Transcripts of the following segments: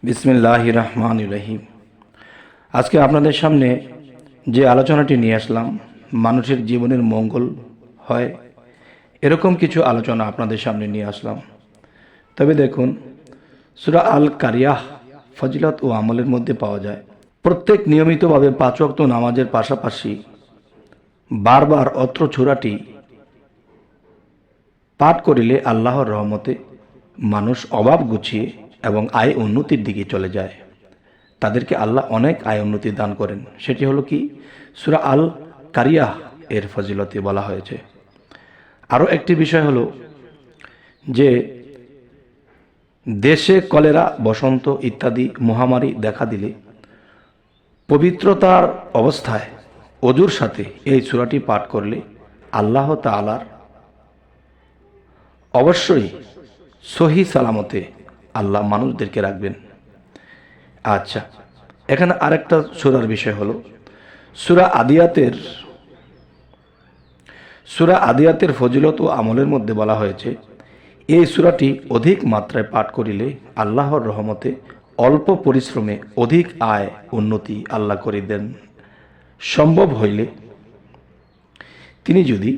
বিসমিল্লাহির রহমানির রহিম। আজকে আপনাদের সামনে যে আলোচনাটি নিয়ে আসলাম, মানুষের জীবনের মঙ্গল হয় এরকম কিছু আলোচনা আপনাদের সামনে নিয়ে আসলাম। তবে দেখুন, সূরা আল কারিয়াহ ফজিলত ও আমলের মধ্যে পাওয়া যায়। প্রত্যেক নিয়মিতভাবে 5 ওয়াক্ত নামাজের পাশাপাশি বারবার অত্র সূরাটি পাঠ করিলে আল্লাহর রহমতে মানুষ অভাব গুছিয়ে এবং আয় উন্নতির দিকে চলে যায়। তাদেরকে আল্লাহ অনেক আয় উন্নতি দান করেন। সেটি হলো কি, সূরা আল কারিয়াহ এর ফজিলতে বলা হয়েছে। আরও একটি বিষয় হলো যে দেশে কলেরা, বসন্ত ইত্যাদি মহামারী দেখা দিলে পবিত্রতার অবস্থায় অজুর সাথে এই সূরাটি পাঠ করলে আল্লাহ তাআলার অবশ্যই সহি সালামতে আল্লাহ মানুষদেরকে রাখবেন। আচ্ছা, এখানে আরেকটা সূরার বিষয় হলো সূরা আদিয়াতের ফজিলত ও আমলের মধ্যে বলা হয়েছে এই সূরাটি অধিক মাত্রায় পাঠ করিলে আল্লাহর রহমতে অল্প পরিশ্রমে অধিক আয় উন্নতি আল্লাহ করে দেন। সম্ভব হইলে তিনি যদি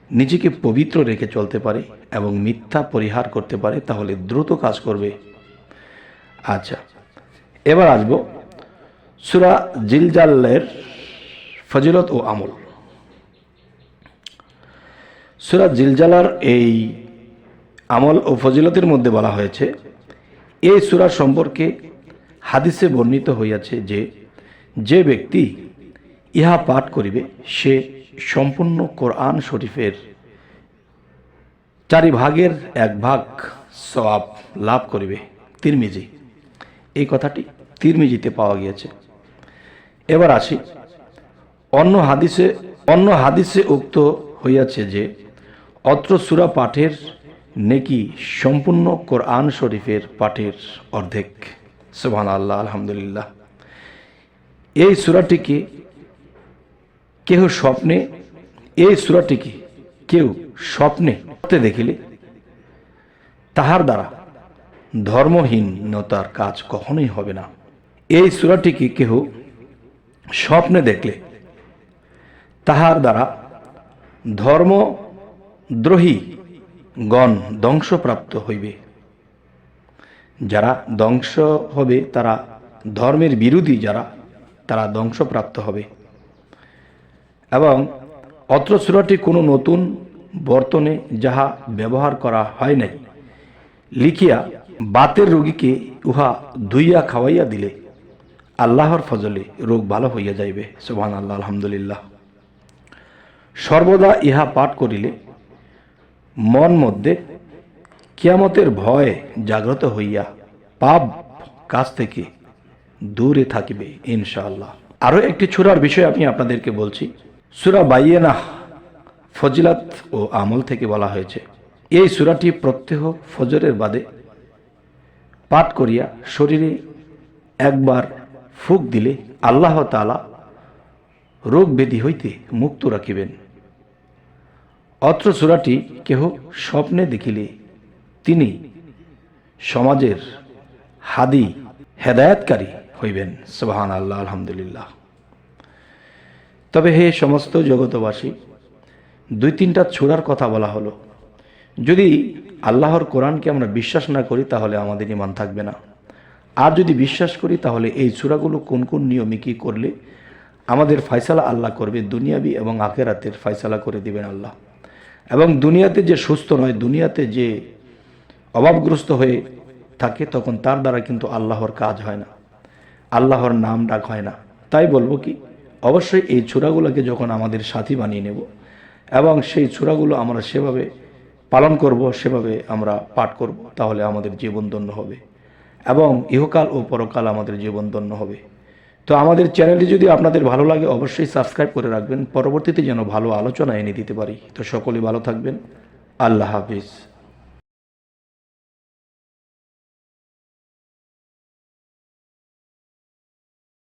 নিজেকে পবিত্র রেখে চলতে পারে এবং মিথ্যা পরিহার করতে পারে তাহলে দ্রুত কাজ করবে। আচ্ছা, এবার আসবো সূরা জিলজালের ফজিলত ও আমল। সূরা জিলজালার এই আমল ও ফজিলতের মধ্যে বলা হয়েছে এই সূরা সম্পর্কে হাদিসে বর্ণিত হইয়াছে যে যে ব্যক্তি ইহা পাঠ করিবে সে সম্পূর্ণ কোরআন শরীফের 4 ভাগের 1 ভাগ সওয়াব লাভ করিবে। তিরমিজি, এই কথাটি তিরমিজিতে পাওয়া গিয়েছে। এবার আসি, অন্য হাদিসে উক্ত হইয়াছে যে অত্র সূরা পাঠের নেকি সম্পূর্ণ কোরআন শরীফের পাঠের অর্ধেক। সুবহানাল্লাহ, আলহামদুলিল্লাহ। এই সূরাটিকে কেউ স্বপ্নে দেখিলে তাহার দ্বারা ধর্মহীনতার কাজ কখনোই হবে না। এই সূরাটিকে কেহ স্বপ্নে দেখলে তাহার দ্বারা ধর্মদ্রোহী গণ ধ্বংসপ্রাপ্ত হইবে। যারা ধ্বংস হবে, তারা ধর্মের বিরোধী তারা ধ্বংসপ্রাপ্ত হবে। এবং অত্র সূরাটি কোনো নতুন বর্তনে যাহা ব্যবহার করা হয় নাই লিখিয়া বাতের রোগীকে উহা ধুইয়া খাওয়াইয়া দিলে আল্লাহর ফজলে রোগ ভালো হইয়া যাইবে। সুবহানাল্লাহ, আলহামদুলিল্লাহ। সর্বদা ইহা পাঠ করিলে মন মধ্যে কিয়ামতের ভয় জাগ্রত হইয়া পাপ কাজ থেকে দূরে থাকিবে ইনশাআল্লাহ। আরও একটি সূরার বিষয় আমি আপনাদেরকে বলছি। সূরা বাইয়িনাহ ফজিলত ও আমল থেকে বলা হয়েছে এই সূরাটি প্রত্যহ ফজরের বাদে পাঠ করিয়া শরীরে একবার ফুঁক দিলে আল্লাহ তাআলা রোগ ব্যাধি হইতে মুক্ত রাখিবেন। অত্র সূরাটি কেহ স্বপ্নে দেখিলে তিনি সমাজের হাদি হেদায়েতকারী হইবেন। সুবহানাল্লাহ, আলহামদুলিল্লাহ। তবে হে সমস্ত জগতবাসী, 2-3টা সূরার কথা বলা হলো। যদি আল্লাহর কোরআনকে আমরা বিশ্বাস না করি তাহলে আমাদের ঈমান থাকবে না। আর যদি বিশ্বাস করি তাহলে এই সূরাগুলো কোন কোন নিয়মে কি করলে আমাদের ফয়সালা আল্লাহ করবে, দুনিয়াবি এবং আখিরাতের ফয়সালা করে দিবেন আল্লাহ। এবং দুনিয়াতে যে সুস্থ নয়, দুনিয়াতে যে অভাবগ্রস্ত হয়ে থাকে, তখন তার দ্বারা কিন্তু আল্লাহর কাজ হয় না, আল্লাহর নাম ডাক হয় না। তাই বলবো কি, অবশ্যই এই সূরাগুলোকে যখন আমাদের সাথী বানিয়ে নেব এবং সেই সূরাগুলো আমরা সেভাবে পালন করব, সেভাবে আমরা পাঠ করব, তাহলে আমাদের জীবন ধন্য হবে এবং ইহকাল ও পরকাল আমাদের জীবন ধন্য হবে। তো আমাদের চ্যানেলটি যদি আপনাদের ভালো লাগে অবশ্যই সাবস্ক্রাইব করে রাখবেন, পরবর্তীতে যেন ভালো আলোচনা এনে দিতে পারি। তো সকলেই ভালো থাকবেন। আল্লাহ হাফিজ।